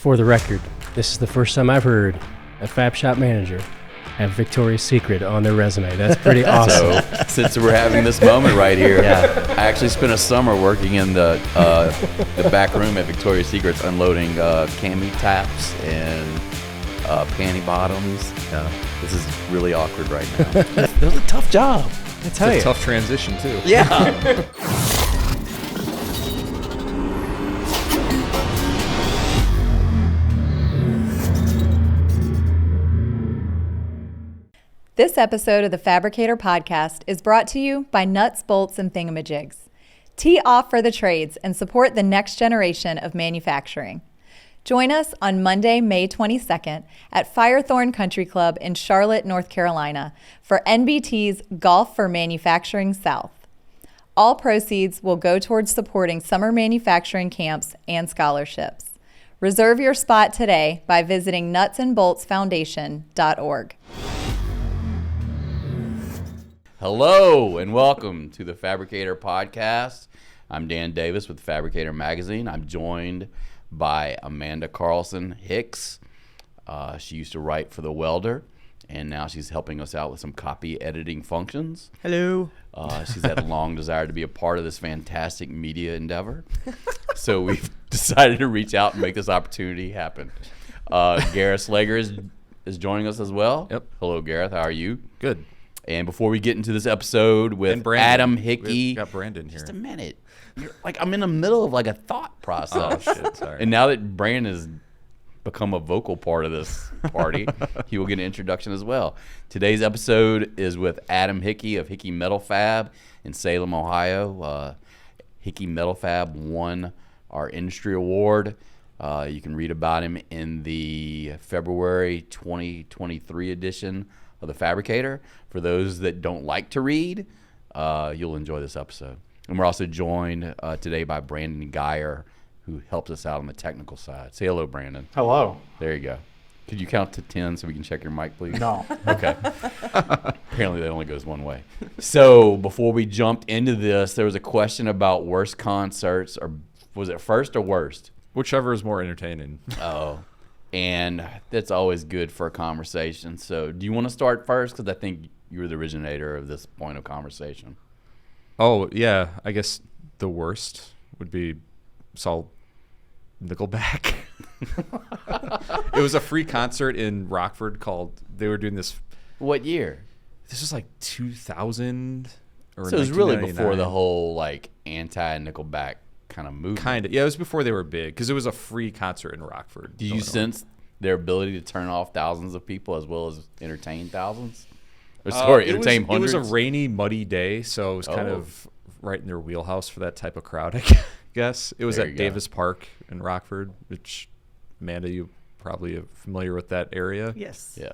For the record, this is the first time I've heard a fab shop manager have Victoria's Secret on their resume. That's pretty awesome. So, since we're having this moment right here, I actually spent a summer working in the back room at Victoria's Secret, unloading cami taps and panty bottoms. This is really awkward right now. That was a tough job. I tell you. It's a tough transition, too. Yeah. This episode of the Fabricator Podcast is brought to you by Nuts, Bolts, and Thingamajigs. Tee off for the trades and support the next generation of manufacturing. Join us on Monday, May 22nd at Firethorn Country Club in Charlotte, North Carolina for NBT's Golf for Manufacturing South. All proceeds will go towards supporting summer manufacturing camps and scholarships. Reserve your spot today by visiting nutsandboltsfoundation.org. Hello and welcome to the Fabricator Podcast. I'm Dan Davis with Fabricator Magazine. I'm joined by Amanda Carlson-Hicks. She used to write for The Welder, and now she's helping us out with some copy editing functions. Hello. She's had a long desire to be a part of this fantastic media endeavor. So we've decided to reach out and make this opportunity happen. Gareth Slager is joining us as well. Yep. Hello, Gareth. How are you? Good. And before we get into this episode with Adam Hickey, we've got Brandon here. Just a minute. I'm in the middle of like a thought process. Oh, shit, sorry. And now that Brandon has become a vocal part of this party, he will get an introduction as well. Today's episode is with Adam Hickey of Hickey Metal Fab in Salem, Ohio. Hickey Metal Fab won our industry award. You can read about him in the February 2023 edition of the Fabricator. For those that don't like to read, you'll enjoy this episode. And we're also joined today by Brandon Geyer, who helps us out on the technical side. Say hello, Brandon. Hello. There you go. Could you count to 10 so we can check your mic, please? No. Okay. Apparently that only goes one way. So before we jumped into this, there was a question about worst concerts, or was it first or worst? Whichever is more entertaining. Oh. And that's always good for a conversation. So do you want to start first? Because I think you were the originator of this point of conversation. Oh, yeah. I guess the worst would be Nickelback. It was a free concert in Rockford they were doing this. What year? This was like 2000 or so it was really before the whole like anti-Nickelback kind of movement. Kind of. Yeah, it was before they were big because it was a free concert in Rockford. Do you sense their ability to turn off thousands of people as well as entertain thousands? Or entertain hundreds? It was a rainy, muddy day, so it was kind of right in their wheelhouse for that type of crowd, I guess. It was at Davis Park in Rockford, which, Amanda, you probably are familiar with that area. Yes. Yeah.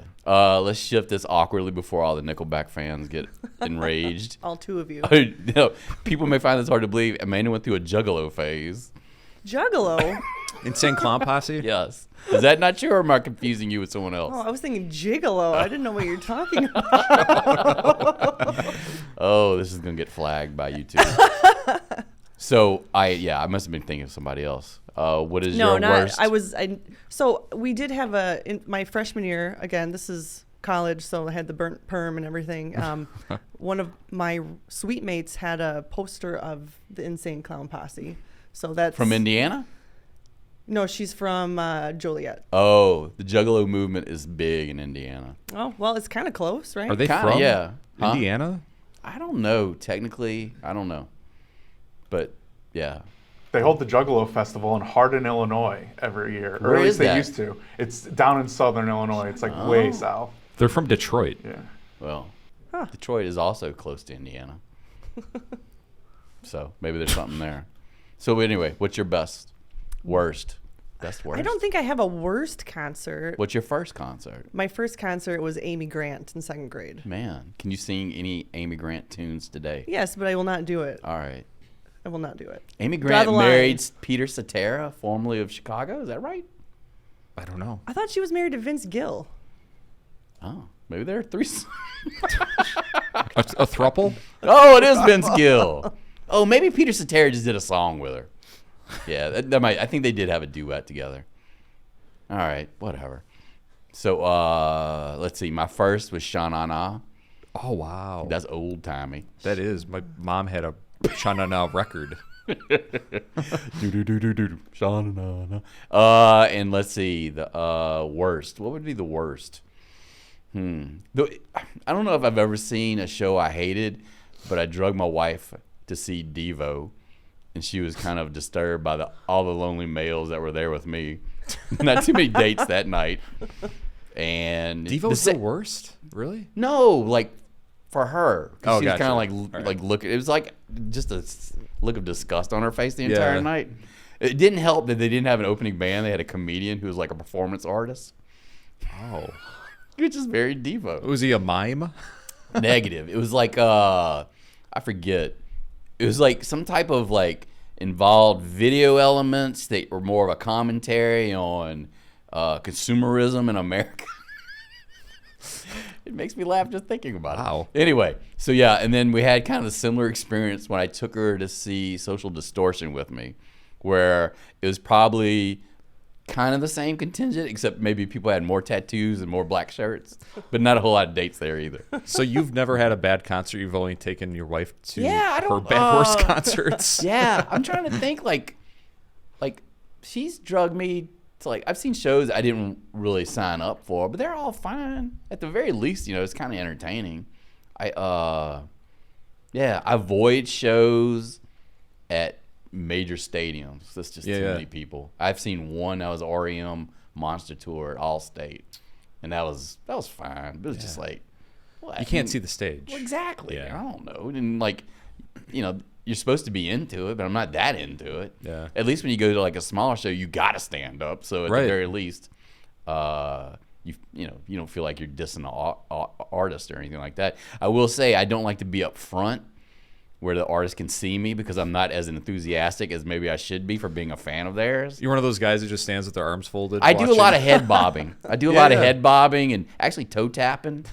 Let's shift this awkwardly before all the Nickelback fans get enraged. All two of you. People may find this hard to believe. Amanda went through a juggalo phase. Juggalo? Insane Clown Posse? Yes. Is that not true, or am I confusing you with someone else? Oh, I was thinking gigolo. I didn't know what you're talking about. Oh, this is going to get flagged by YouTube. So, I must have been thinking of somebody else. What is your worst? So we did have in my freshman year, again, this is college, so I had the burnt perm and everything. One of my suite mates had a poster of the Insane Clown Posse. So that's from Indiana? No, she's from Joliet. Oh, the Juggalo movement is big in Indiana. Oh, well, it's kind of close, right? Are they kinda, from Huh? Indiana? I don't know. Technically, I don't know. But, yeah. They hold the Juggalo Festival in Hardin, Illinois every year. Where or at is least they that? used to. It's down in southern Illinois. It's like way south. They're from Detroit. Yeah. Well, Detroit is also close to Indiana. So maybe there's something there. So anyway, what's your best worst? I don't think I have a worst concert. What's your first concert? My first concert was Amy Grant in second grade. Man, can you sing any Amy Grant tunes today? Yes, but I will not do it. All right. I will not do it. Amy Grant married Peter Cetera, formerly of Chicago. Is that right? I don't know. I thought she was married to Vince Gill. Oh, maybe there are three. A throuple? Oh, it is Vince Gill. Oh, maybe Peter Cetera just did a song with her. Yeah, that might. I think they did have a duet together. All right, whatever. So let's see. My first was Sha-Na-Na. Oh, wow. That's old timey. That is. My mom had a Sha-Na-Na record. Sha-Na-Na. And let's see. The worst. What would be the worst? I don't know if I've ever seen a show I hated, but I drugged my wife to see Devo, and she was kind of disturbed by all the lonely males that were there with me. Not too many dates that night. And Devo's the worst? Really? No, like for her. Oh, she was gotcha. kind of like looking. It was like just a look of disgust on her face the entire night. It didn't help that they didn't have an opening band. They had a comedian who was like a performance artist. Oh. Which is very Devo. Was he a mime? Negative. It was like I forget. It was like some type of like involved video elements that were more of a commentary on consumerism in America. It makes me laugh just thinking about Wow. it. Anyway, so yeah, and then we had kind of a similar experience when I took her to see Social Distortion with me, where it was probably kind of the same contingent, except maybe people had more tattoos and more black shirts, but not a whole lot of dates there either. So you've never had a bad concert. You've only taken your wife to Yeah, I her don't- bad horse concerts. Yeah, I'm trying to think like she's drugged me to like I've seen shows I didn't really sign up for, but they're all fine. At the very least, it's kind of entertaining. I avoid shows at major stadiums. That's just too many people. I've seen one that was REM Monster Tour at Allstate, and that was fine. But it was just like what? You can't see the stage. Well, exactly. Yeah. I don't know. And like, you're supposed to be into it, but I'm not that into it. Yeah. At least when you go to like a smaller show, you got to stand up. So at the very least, you don't feel like you're dissing an artist or anything like that. I will say I don't like to be up front where the artist can see me because I'm not as enthusiastic as maybe I should be for being a fan of theirs. You're one of those guys who just stands with their arms folded. I do a lot of head bobbing. I do a lot of head bobbing and actually toe tapping.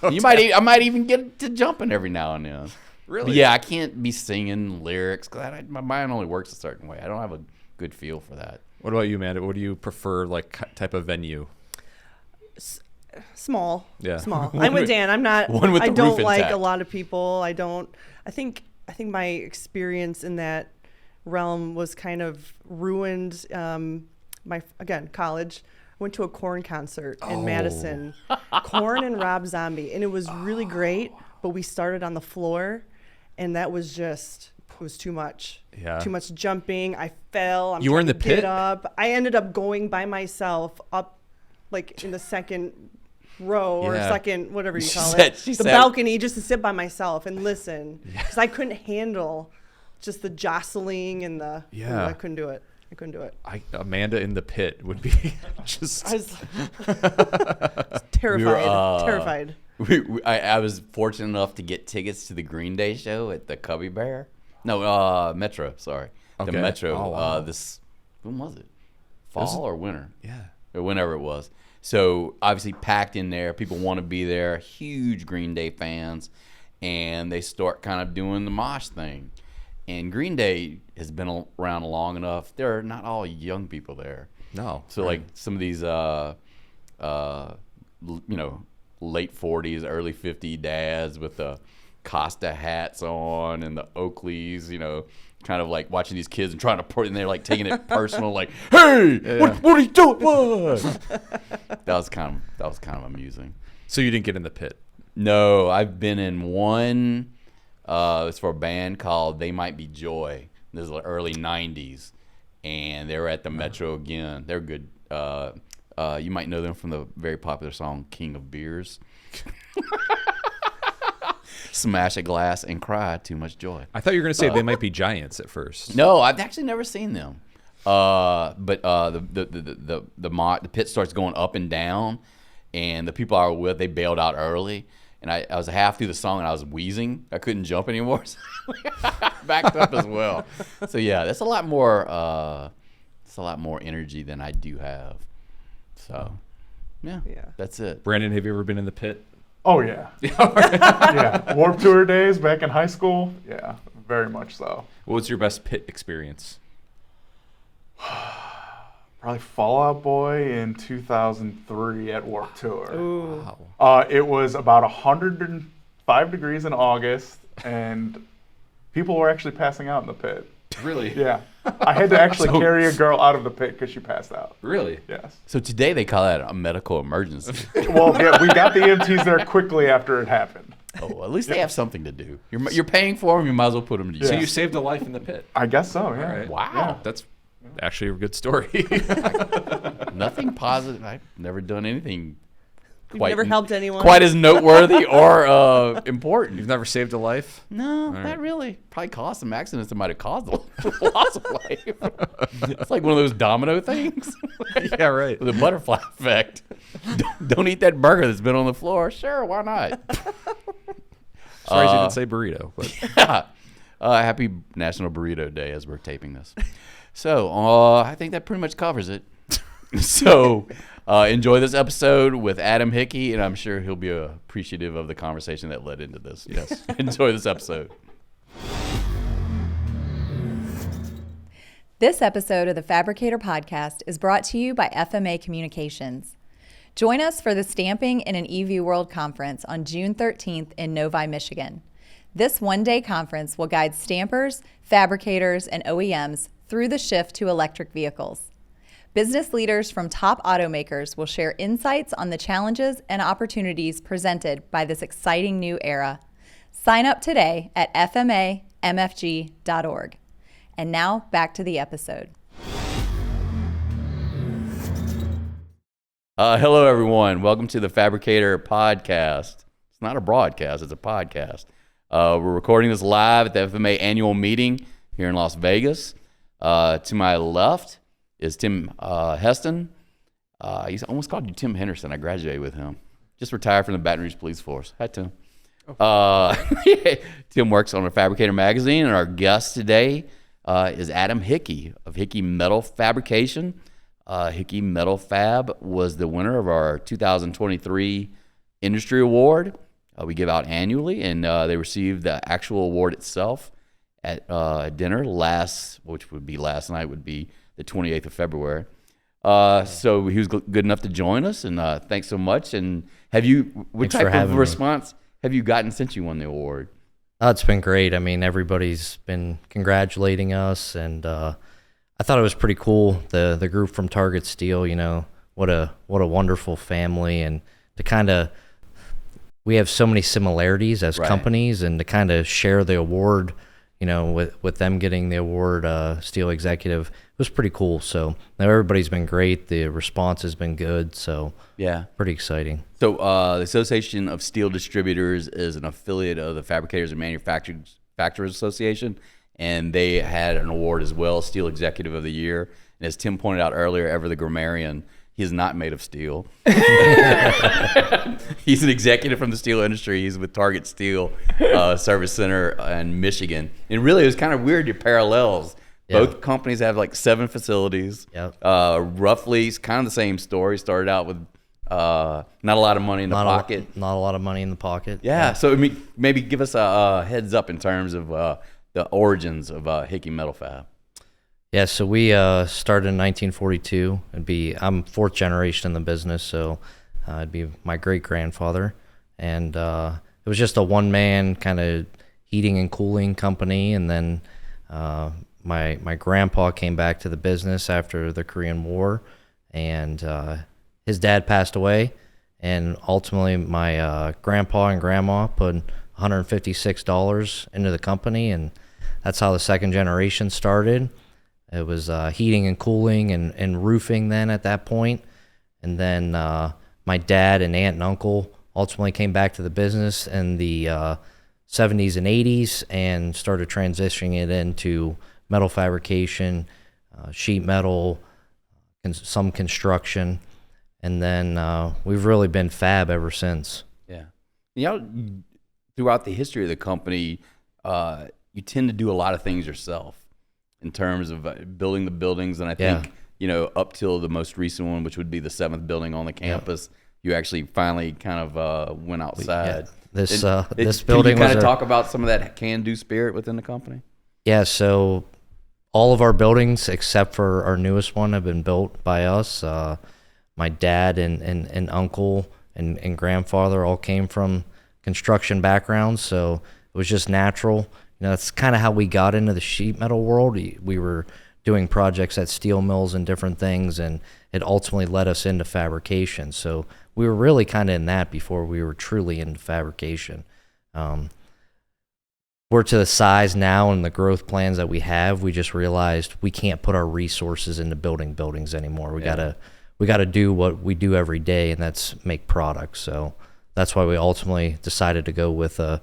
I might even get to jumping every now and then. Really? But yeah, I can't be singing lyrics because my mind only works a certain way. I don't have a good feel for that. What about you, Amanda? What do you prefer, like, type of venue? Small. Yeah. Small. I'm with Dan. I'm not. One with I the don't roof like intact. a lot of people. I think my experience in that realm was kind of ruined. College. Went to a Korn concert in Madison. Korn and Rob Zombie, and it was really great. But we started on the floor, and that was it was too much. Yeah. Too much jumping. I fell. You were in the Get pit? up. I ended up going by myself up, like in the second row or Yeah. She second, whatever you call said- it, she the said- balcony, just to sit by myself and listen, because I couldn't handle just the jostling and the. Yeah. I couldn't do it. Amanda in the pit would be just. I was terrified. Terrified. I was fortunate enough to get tickets to the Green Day show at the Cubby Bear. No, Metro. Sorry, Okay. the Metro. Oh, wow. When was it? Fall or winter? Yeah. Or whenever it was. So obviously packed in there. People want to be there. Huge Green Day fans, and they start kind of doing the mosh thing. And Green Day has been around long enough. There are not all young people there. No. So like some of these, late 40s, early 50s dads with the Costa hats on and the Oakleys, kind of like watching these kids and trying to put in there, like taking it personal, like, hey, what are you doing? What? That was kind of amusing. So you didn't get in the pit? No, I've been in one. It's for a band called They Might Be Joy. This is the early 90s. And they were at the Metro again. They're good. You might know them from the very popular song King of Beers. Smash a glass and cry too much joy. I thought you were going to say They Might Be Giants at first. No, I've actually never seen them. But the pit starts going up and down, and the people I were with, they bailed out early. And I was half through the song and I was wheezing. I couldn't jump anymore. So I backed up as well. So yeah, that's a lot more. It's a lot more energy than I do have. So yeah, that's it. Brandon, have you ever been in the pit? Oh, yeah. Yeah. Warped Tour days back in high school. Yeah, very much so. What was your best pit experience? probably Fall Out Boy in 2003 at Warped Tour. Ooh. Wow. It was about 105 degrees in August, and people were actually passing out in the pit. Really? Yeah. I had to actually carry a girl out of the pit because she passed out. Really? Yes. So today they call that a medical emergency. Well, yeah, we got the EMTs there quickly after it happened. Oh, at least they have something to do. You're paying for them. You might as well put them to use. So Yeah. you saved a life in the pit. I guess so, yeah. All right. Wow. That's actually a good story. Nothing positive. I've never done anything You've never helped anyone. quite as noteworthy or important. You've never saved a life? No, right. not really. Probably caused some accidents that might have caused a loss of life. It's like one of those domino things. Yeah, right. The butterfly effect. Don't eat that burger that's been on the floor. Sure, why not? Sorry you didn't say burrito. But Happy National Burrito Day as we're taping this. So I think that pretty much covers it. So enjoy this episode with Adam Hickey, and I'm sure he'll be appreciative of the conversation that led into this. Yes. Enjoy this episode. This episode of the Fabricator Podcast is brought to you by FMA Communications. Join us for the Stamping in an EV World Conference on June 13th in Novi, Michigan. This one-day conference will guide stampers, fabricators, and OEMs through the shift to electric vehicles. Business leaders from top automakers will share insights on the challenges and opportunities presented by this exciting new era. Sign up today at fmamfg.org. And now back to the episode. Hello, everyone. Welcome to the Fabricator Podcast. It's not a broadcast, it's a podcast. We're recording this live at the FMA annual meeting here in Las Vegas. To my left is Tim Heston. He's almost called you Tim Henderson. I graduated with him. Just retired from the Baton Rouge Police Force. Hi, Tim. Tim works on a Fabricator magazine, and our guest today is Adam Hickey of Hickey Metal Fabrication. Hickey Metal Fab was the winner of our 2023 Industry Award. We give out annually, and they received the actual award itself at dinner which would be last night, would be the 28th of February. So he was good enough to join us, and thanks so much. And what type of response have you gotten since you won the award? It's been great. I mean, everybody's been congratulating us, and I thought it was pretty cool. The group from Target Steel, you know, what a wonderful family, and to kind of, we have so many similarities as companies, and to kind of share the award, you know, with them getting the award, Steel Executive, it was pretty cool. So now everybody's been great. The response has been good. So yeah, pretty exciting. So the Association of Steel Distributors is an affiliate of the Fabricators Manufacturers Association, and they had an award as well, Steel Executive of the Year. And as Tim pointed out earlier, Ever the Grammarian, he is not made of steel. He's an executive from the steel industry. He's with Target Steel Service Center in Michigan. And really, it was kind of weird, your parallels. Yeah. Both companies have like 7 facilities. Yep. Roughly, it's kind of the same story. Started out with not a lot of money in the pocket. Not a lot of money in the pocket. Yeah. So maybe give us a heads up in terms of the origins of Hickey Metal Fab. Yeah, so we started in 1942. I'm 4th generation in the business, so it'd be my great-grandfather. And it was just a one-man kind of heating and cooling company. And then my grandpa came back to the business after the Korean War, and his dad passed away. And ultimately, my grandpa and grandma put $156 into the company, and that's how the 2nd generation started. It was heating and cooling and roofing then at that point. And then my dad and aunt and uncle ultimately came back to the business in the 70s and 80s and started transitioning it into metal fabrication, sheet metal, some construction. And then we've really been fab ever since. Yeah. You know, throughout the history of the company, you tend to do a lot of things yourself in terms of building the buildings. And I think, you know, up till the most recent one, which would be the 7th building on the campus, you actually finally kind of went outside. This building can you kind was of talk about some of that can-do spirit within the company? Yeah, so all of our buildings except for our newest one have been built by us. My dad and uncle and grandfather all came from construction backgrounds, so it was just natural. That's kind of how we got into the sheet metal world. We were doing projects at steel mills and different things, and it ultimately led us into fabrication. So we were really kind of in that before we were truly into fabrication. We're to the size now and the growth plans that we have. We just realized we can't put our resources into building buildings anymore. We gotta do what we do every day, and that's make products. So that's why we ultimately decided to go with a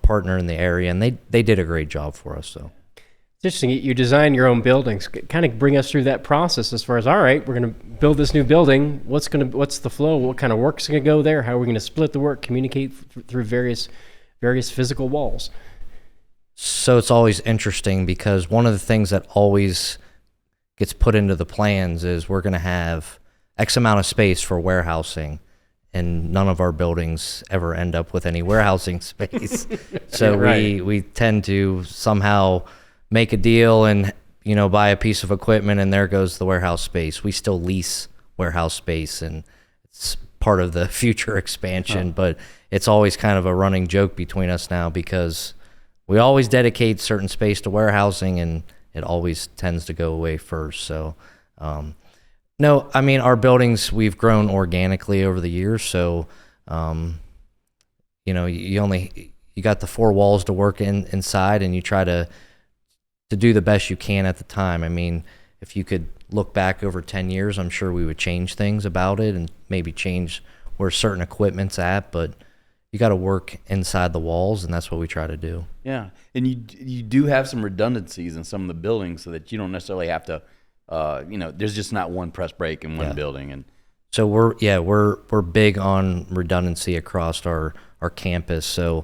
partner in the area, and they did a great job for us. So it's interesting. You design your own buildings. Kind of bring us through that process as far as, all right, we're going to build this new building. What's the flow? What kind of work's going to go there? How are we going to split the work? Communicate through various physical walls. So it's always interesting because one of the things that always gets put into the plans is we're going to have X amount of space for warehousing, and none of our buildings ever end up with any warehousing space. So right. we tend to somehow make a deal and buy a piece of equipment, and there goes the warehouse space. We still lease warehouse space, and it's part of the future expansion, but it's always kind of a running joke between us now because we always dedicate certain space to warehousing, and it always tends to go away first. So, no, I mean, our buildings, we've grown organically over the years. So, you got the four walls to work inside, and you try to do the best you can at the time. I mean, if you could look back over 10 years, I'm sure we would change things about it and maybe change where certain equipment's at, but you got to work inside the walls, and that's what we try to do. Yeah, and you do have some redundancies in some of the buildings so that you don't necessarily have to, there's just not one press brake in one building. And so we're big on redundancy across our campus. So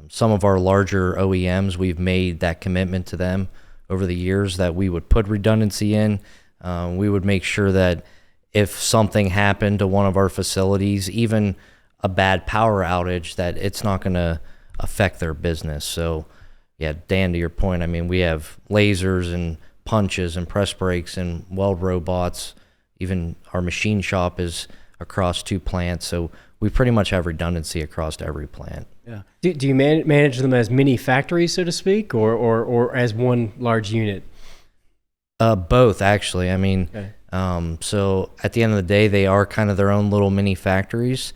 some of our larger OEMs, we've made that commitment to them over the years that we would put redundancy in. We would make sure that if something happened to one of our facilities, even a bad power outage, that it's not going to affect their business. So, yeah, Dan, to your point, I mean, we have lasers and punches and press brakes and weld robots. Even our machine shop is across 2 plants, so we pretty much have redundancy across every plant. Yeah. Do you manage them as mini factories, so to speak, or as one large unit? Both, actually. I mean, so at the end of the day, they are kind of their own little mini factories.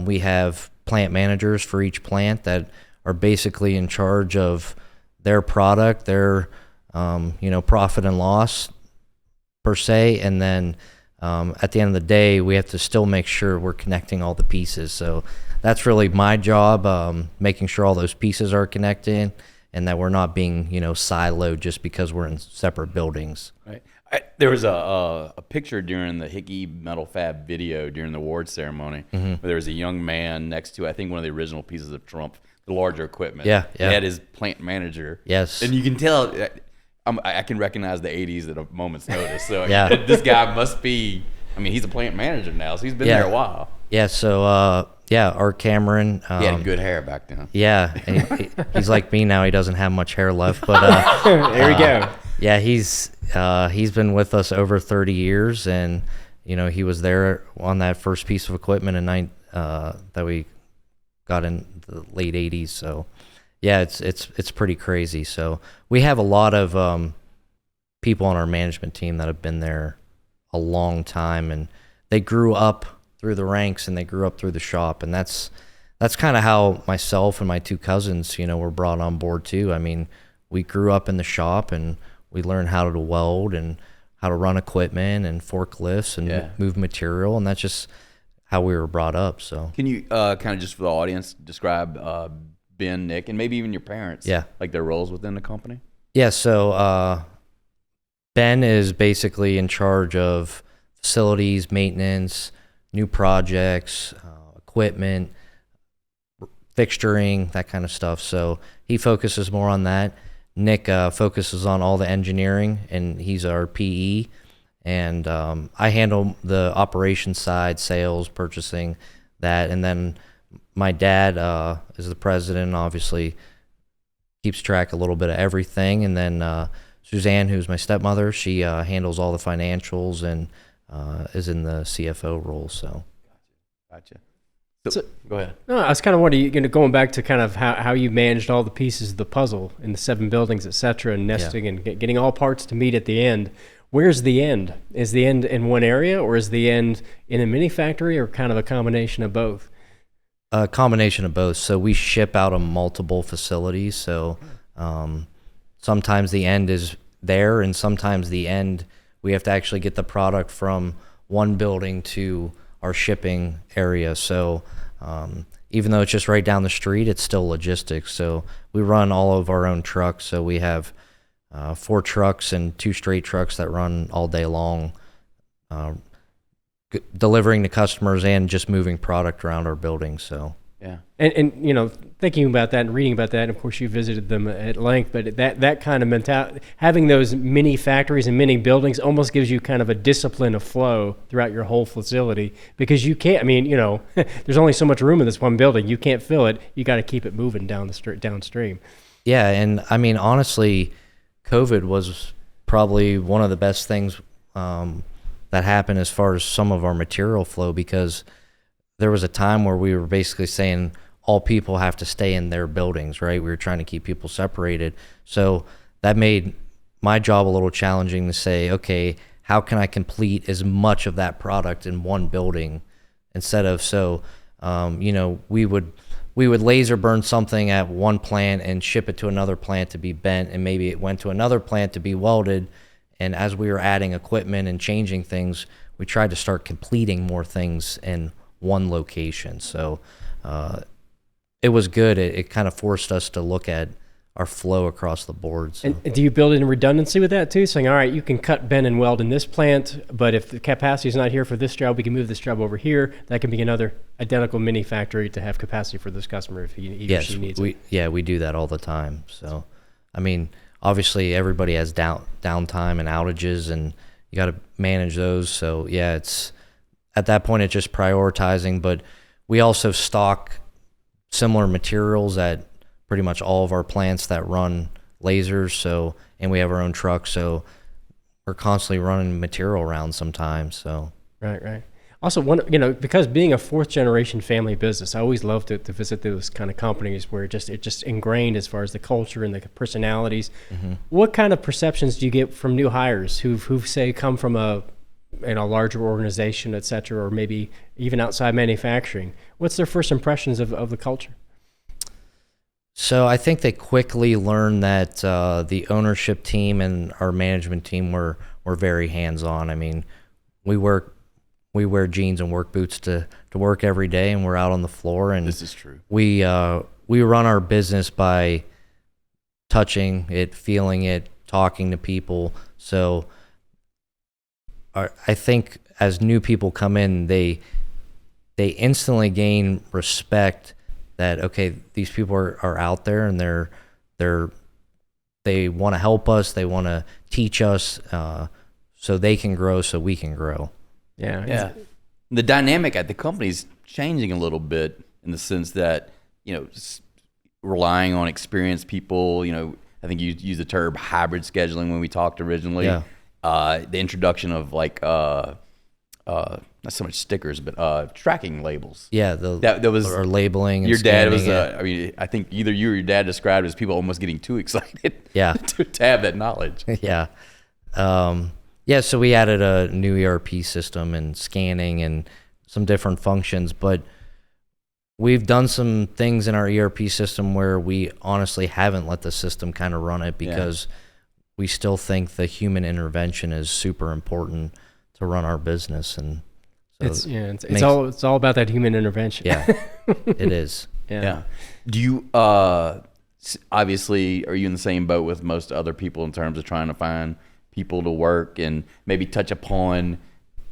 We have plant managers for each plant that are basically in charge of their product, their profit and loss per se, and then at the end of the day, we have to still make sure we're connecting all the pieces. So that's really my job, making sure all those pieces are connected and that we're not being siloed just because we're in separate buildings. Right. There was a picture during the Hickey Metal Fab video during the award ceremony where there was a young man next to, I think, one of the original pieces of Trump, the larger equipment. Yeah. He had his plant manager. Yes. And you can tell, I can recognize the 80s at a moment's notice. So this guy must be, he's a plant manager now, so he's been there a while. Yeah, so, our Cameron. He had good hair back then. Yeah, he's like me now. He doesn't have much hair left, but there we go. Yeah, he's been with us over 30 years, and he was there on that first piece of equipment that we got in the late 80s. So yeah, it's pretty crazy. So we have a lot of people on our management team that have been there a long time, and they grew up through the ranks and they grew up through the shop, and that's kind of how myself and my 2 cousins were brought on board too. I mean, we grew up in the shop and we learned how to weld and how to run equipment and forklifts and move material, and that's just how we were brought up. So can you kind of just for the audience describe Ben, Nick, and maybe even your parents, like their roles within the company? Yeah, so Ben is basically in charge of facilities, maintenance, new projects, equipment, fixturing, that kind of stuff. So he focuses more on that. Nick focuses on all the engineering, and he's our PE. And I handle the operations side, sales, purchasing, that. And then my dad is the president, obviously keeps track a little bit of everything. And then Suzanne, who's my stepmother, she handles all the financials and is in the CFO role. So, Gotcha. So, go ahead. No, I was kind of wondering, going back to kind of how you managed all the pieces of the puzzle in the 7 buildings, et cetera, and nesting and getting all parts to meet at the end. Where's the end? Is the end in one area, or is the end in a mini factory, or kind of a combination of both? A combination of both. So we ship out of multiple facilities. So sometimes the end is there, and sometimes the end, we have to actually get the product from one building to our shipping area. So even though it's just right down the street, it's still logistics. So we run all of our own trucks. So we have 4 trucks and 2 straight trucks that run all day long, delivering to customers and just moving product around our building. So yeah, and thinking about that and reading about that, and of course you visited them at length, but that kind of mentality, having those mini factories and mini buildings, almost gives you kind of a discipline of flow throughout your whole facility, because you can't, there's only so much room in this one building. You can't fill it. You got to keep it moving downstream. Yeah, and honestly, COVID was probably one of the best things that happened as far as some of our material flow, because there was a time where we were basically saying all people have to stay in their buildings, right? We were trying to keep people separated. So that made my job a little challenging to say, okay, how can I complete as much of that product in one building instead of, we would laser burn something at one plant and ship it to another plant to be bent, and maybe it went to another plant to be welded. And as we were adding equipment and changing things, we tried to start completing more things in one location. So it was good. It kind of forced us to look at our flow across the board. So. And do you build in redundancy with that too? Saying, all right, you can cut, bend, and weld in this plant, but if the capacity is not here for this job, we can move this job over here. That can be another identical mini factory to have capacity for this customer if he or she needs it. Yeah, we do that all the time. So, obviously everybody has downtime and outages, and you got to manage those. So yeah, it's at that point it's just prioritizing. But we also stock similar materials at pretty much all of our plants that run lasers. So, and we have our own trucks, so we're constantly running material around sometimes. So right. Also, because being a 4th generation family business, I always love to visit those kind of companies where it's just ingrained as far as the culture and the personalities. Mm-hmm. What kind of perceptions do you get from new hires who've say come from a larger organization, et cetera, or maybe even outside manufacturing? What's their first impressions of the culture? So I think they quickly learned that the ownership team and our management team were very hands-on. We wear jeans and work boots to work every day, and we're out on the floor. And this is true. We run our business by touching it, feeling it, talking to people. So I think as new people come in, they instantly gain respect that, okay, these people are out there, and they want to help us, they want to teach us, so they can grow, so we can grow. Yeah. The dynamic at the company is changing a little bit in the sense that, relying on experienced people, I think you used the term hybrid scheduling when we talked originally. Yeah. The introduction of not so much stickers, but tracking labels. Yeah, that was or labeling. Your dad was. I think either you or your dad described it as people almost getting too excited. Yeah. to have that knowledge. Yeah. So we added a new ERP system and scanning and some different functions, but we've done some things in our ERP system where we honestly haven't let the system kind of run it because we still think the human intervention is super important to run our business. And so it's all about that human intervention. Yeah, it is. Yeah. Do you obviously are you in the same boat with most other people in terms of trying to find people to work, and maybe touch upon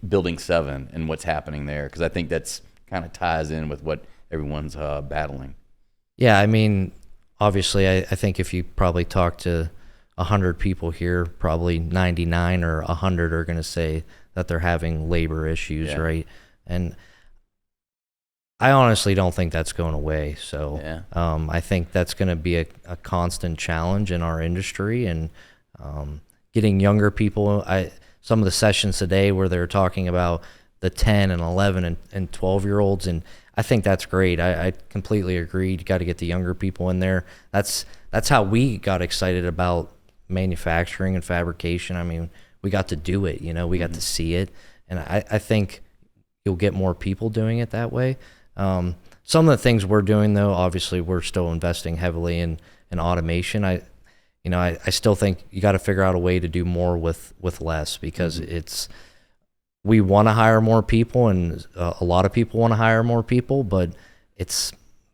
Building 7 and what's happening there? Because I think that's kind of ties in with what everyone's battling. Yeah, obviously, I think if you probably talk to 100 people here, probably 99 or 100 are going to say that they're having labor issues, right? And I honestly don't think that's going away. So I think that's going to be a constant challenge in our industry. And getting younger people. Some of the sessions today where they're talking about the 10 and 11 and 12-year-olds, and I think that's great. I completely agree. You got to get the younger people in there. That's how we got excited about manufacturing and fabrication. I mean, we got to do it, we got to see it, and I think you'll get more people doing it that way. Some of the things we're doing, though, obviously we're still investing heavily in automation. I still think you got to figure out a way to do more with less, because we want to hire more people, and a lot of people want to hire more people, but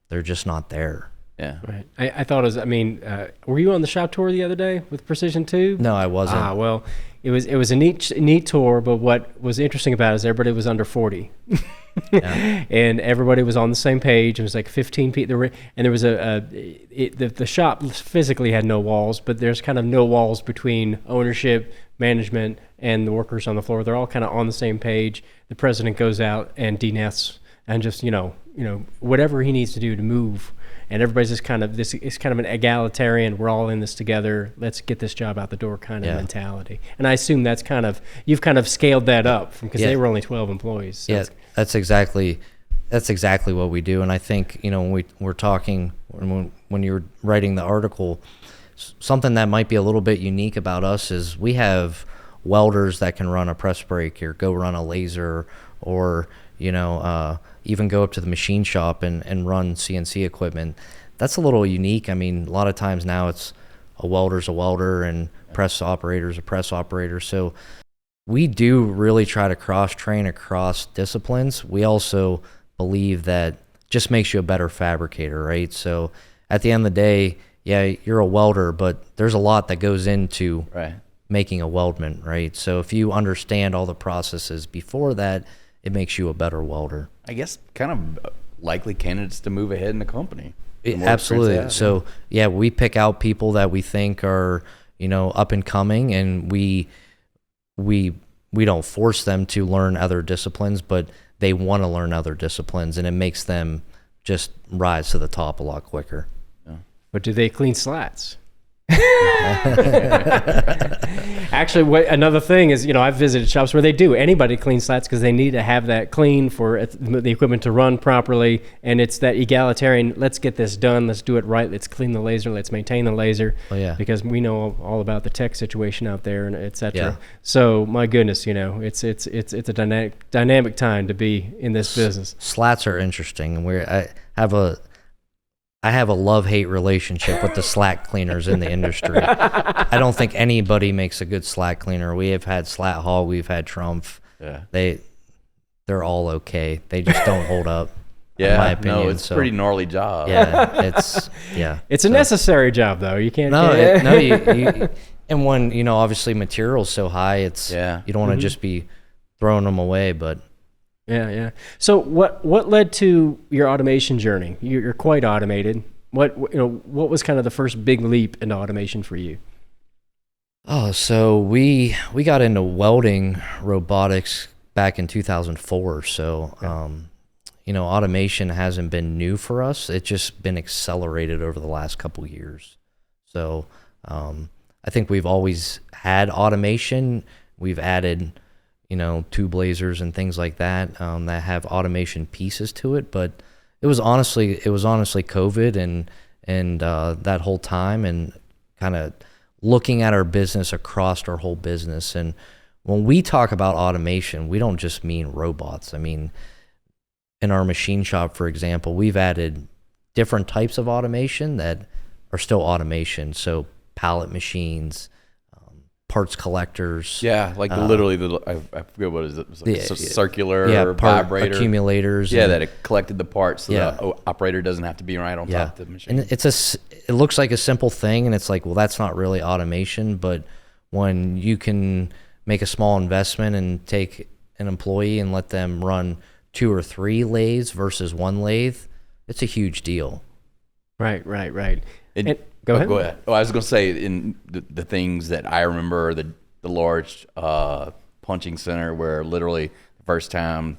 they're just not there. Yeah. Right. I thought it was, were you on the shop tour the other day with Precision Tube? No, I wasn't. Well, it was a neat tour, but what was interesting about it is everybody was under 40. Yeah. And everybody was on the same page. It was like 15 people. There was the shop physically had no walls, but there's kind of no walls between ownership, management, and the workers on the floor. They're all kind of on the same page. The president goes out and denests and just, whatever he needs to do to move. And everybody's just it's kind of an egalitarian, we're all in this together, let's get this job out the door kind of mentality. And I assume that's you've kind of scaled that up because they were only 12 employees. So that's exactly what we do. And I think, when we're talking, when you're writing the article, something that might be a little bit unique about us is we have welders that can run a press brake or go run a laser, or even go up to the machine shop and run CNC equipment. That's a little unique. I mean, a lot of times now it's a welder's a welder and press operator's a press operator. So we do really try to cross-train across disciplines. We also believe that just makes you a better fabricator, right? So at the end of the day, you're a welder, but there's a lot that goes into making a weldment, right? So if you understand all the processes before that, it makes you a better welder. I guess kind of likely candidates to move ahead in the company. Absolutely. So we pick out people that we think are, up and coming, and we don't force them to learn other disciplines, but they want to learn other disciplines, and it makes them just rise to the top a lot quicker. Yeah. But do they clean slats? Actually, another thing is, I've visited shops where they do. Anybody cleans slats because they need to have that clean for the equipment to run properly, and it's that egalitarian, let's get this done, let's do it right, let's clean the laser, let's maintain the laser, because we know all about the tech situation out there, and et cetera. Yeah. So, my goodness, it's a dynamic time to be in this business. Slats are interesting, and I have a love-hate relationship with the slat cleaners in the industry. I don't think anybody makes a good slat cleaner. We have had Slat Hall, we've had Trumpf. Yeah. They're all okay. They just don't hold up. In my opinion. No, it's a pretty gnarly job. It's a necessary job, though. You can't. And when obviously material's so high, you don't want to just be throwing them away, but. Yeah. So what led to your automation journey? You're quite automated. What was kind of the first big leap into automation for you? Oh, so we got into welding robotics back in 2004. So automation hasn't been new for us. It's just been accelerated over the last couple years. So I think we've always had automation. We've added tube lasers and things like that that have automation pieces to it. But it was honestly COVID and that whole time, and kind of looking at our business across our whole business. And when we talk about automation, we don't just mean robots. I mean, in our machine shop, for example, we've added different types of automation that are still automation. So pallet machines, parts collectors. Yeah, like literally I forget what is it. It was like a circular vibrator. Accumulators. Yeah, that it collected the parts so the operator doesn't have to be right on top of the machine. And it looks like a simple thing, and it's like, well, that's not really automation. But when you can make a small investment and take an employee and let them run 2 or 3 lathes versus 1 lathe, it's a huge deal. Right. Go ahead. Oh, I was going to say, in the things that I remember, the large punching center where literally the first time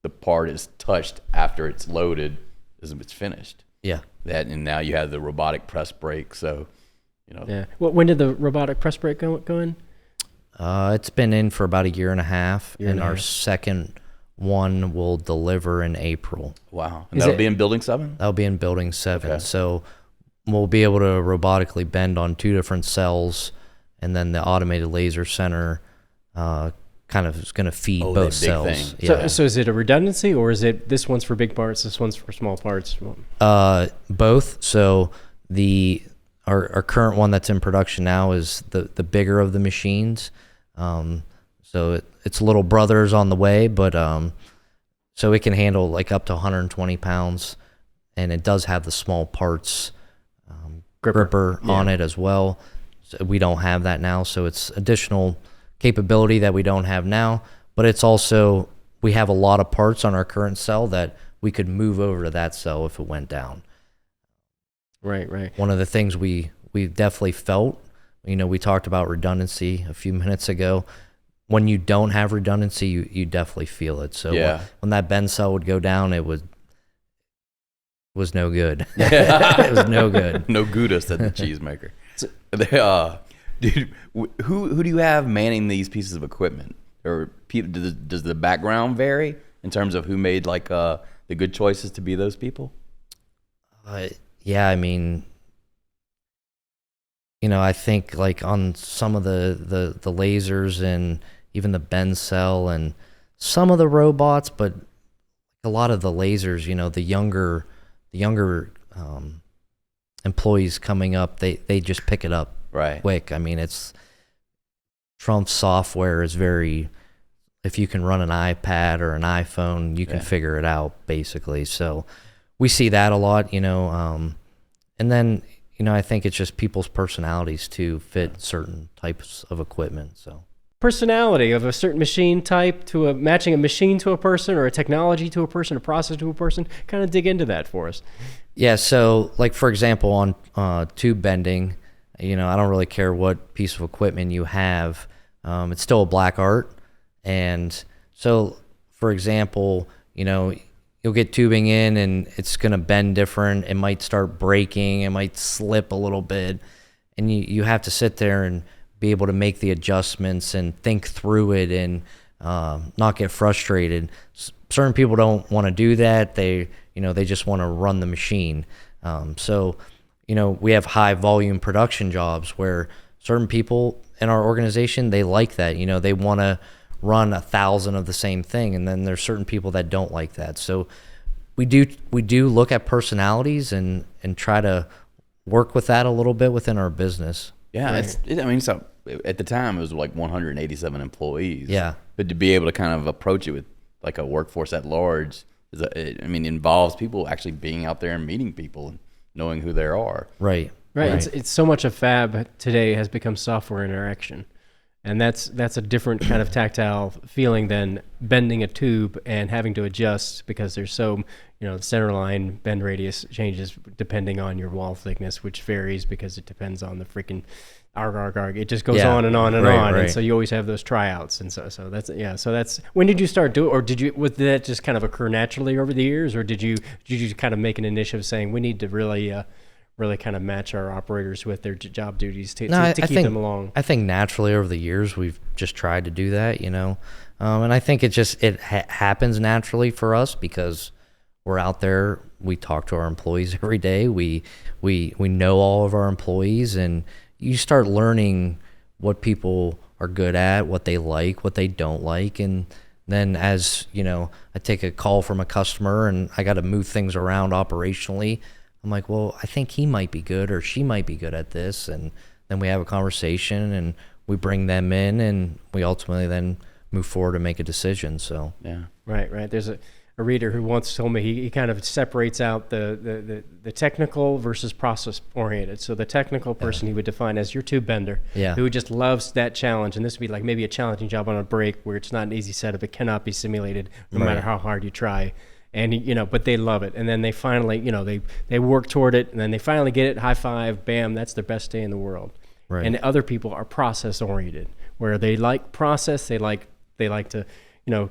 the part is touched after it's loaded is it's finished. Yeah. And now you have the robotic press brake. So, Yeah. Well, when did the robotic press brake go in? It's been in for about a year and a half, Year and and a our half. second one will deliver in April. Wow. And Is that'll it- be in Building 7? That'll be in Building 7. Okay. So we'll be able to robotically bend on 2 different cells, and then the automated laser center kind of is going to feed Oh, both that big cells. thing. So, so is it a redundancy, or is it this one's for big parts, this one's for small parts? Both. So our current one that's in production now is the bigger of the machines. So it's little brothers on the way, but so it can handle like up to 120 pounds, and it does have the small parts gripper on it as well. So we don't have that now, so it's additional capability that we don't have now. But it's also, we have a lot of parts on our current cell that we could move over to that cell if it went down. Right. One of the things we definitely felt, we talked about redundancy a few minutes ago. When you don't have redundancy, you definitely feel it. So Yeah. when that bend cell would go down, it was no good. It was no good. No Gouda, said the cheesemaker. Dude, who do you have manning these pieces of equipment? Or does the background vary in terms of who made like the good choices to be those people? Yeah, I mean, I think like on some of the lasers and even the bend cell and some of the robots, but a lot of the lasers, the younger employees coming up, they just pick it up Right. quick. I mean, Trump's software is very, if you can run an iPad or an iPhone, you can figure it out basically. So we see that a lot, and then, I think it's just people's personalities to fit certain types of equipment. So Personality of a certain machine type to matching a machine to a person, or a technology to a person, a process to a person. Kind of dig into that for us. yeah, so like for example on tube bending, I don't really care what piece of equipment you have. It's still a black art. And so, for example, you'll get tubing in and it's going to bend different. It might start breaking. It might slip a little bit. And you have to sit there and be able to make the adjustments and think through it and not get frustrated. Certain people don't want to do that. They just want to run the machine. So we have high volume production jobs where certain people in our organization, they like that. They want to run 1,000 of the same thing, and then there's certain people that don't like that. So we do look at personalities and try to work with that a little bit within our business. Yeah, so at the time it was like 187 employees. Yeah. But to be able to kind of approach it with like a workforce at large, involves people actually being out there and meeting people and knowing who they are. Right. It's so much of fab today has become software interaction. And that's a different kind of tactile feeling than bending a tube and having to adjust because there's the center line bend radius changes depending on your wall thickness, which varies because it depends on the freaking arg. It just goes on and on and on. Right. And so you always have those tryouts. And so that's when did you start doing, or did that just kind of occur naturally over the years, or did you kind of make an initiative saying we need to really kind of match our operators with their job duties to keep them along? I think naturally over the years we've just tried to do that, and I think it happens naturally for us because we're out there. We talk to our employees every day. We know all of our employees, and you start learning what people are good at, what they like, what they don't like, and then as I take a call from a customer and I got to move things around operationally. I'm like, well, I think he might be good or she might be good at this. And then we have a conversation and we bring them in and we ultimately then move forward and make a decision. So, yeah. Right. There's a reader who once told me he kind of separates out the technical versus process oriented. So the technical person he would define as your tube bender, who just loves that challenge. And this would be like maybe a challenging job on a break where it's not an easy setup. It cannot be simulated no matter how hard you try. And but they love it, and then they finally, they work toward it, and then they finally get it. High five, bam! That's their best day in the world. Right. And other people are process oriented, where they like process. They like to,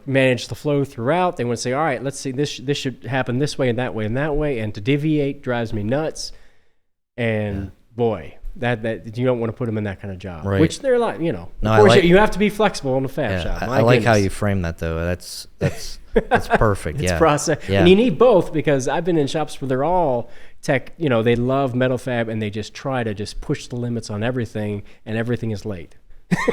manage the flow throughout. They want to say, all right, let's see, this should happen this way and that way and that way, and to deviate drives me nuts. And boy, that you don't want to put them in that kind of job. Right. Which they're like, you know. No, of course, I like- you have to be flexible in the fab shop. I like how you frame that though. That's perfect. It's yeah. process. Yeah. And you need both, because I've been in shops where they're all tech, you know, they love metal fab and they just try to just push the limits on everything, and everything is late.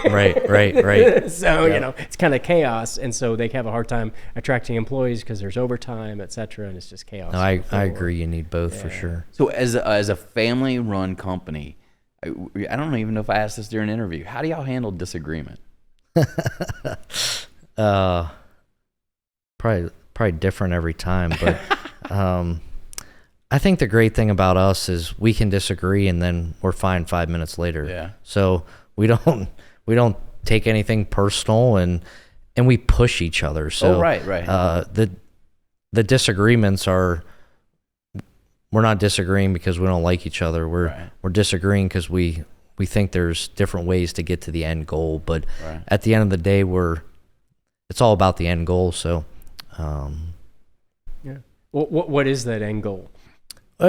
Right. So, you know, it's kind of chaos. And so they have a hard time attracting employees because there's overtime, et cetera, and it's just chaos. No, I agree. You need both for sure. So as a family-run company, I don't even know if I asked this during an interview. How do y'all handle disagreement? Probably different every time, but I think the great thing about us is we can disagree and then we're fine 5 minutes later. Yeah. So we don't take anything personal, and we push each other. So right. The disagreements are, we're not disagreeing because we don't like each other. We're disagreeing because we think there's different ways to get to the end goal. But at the end of the day, it's all about the end goal. So, Yeah. What is that end goal?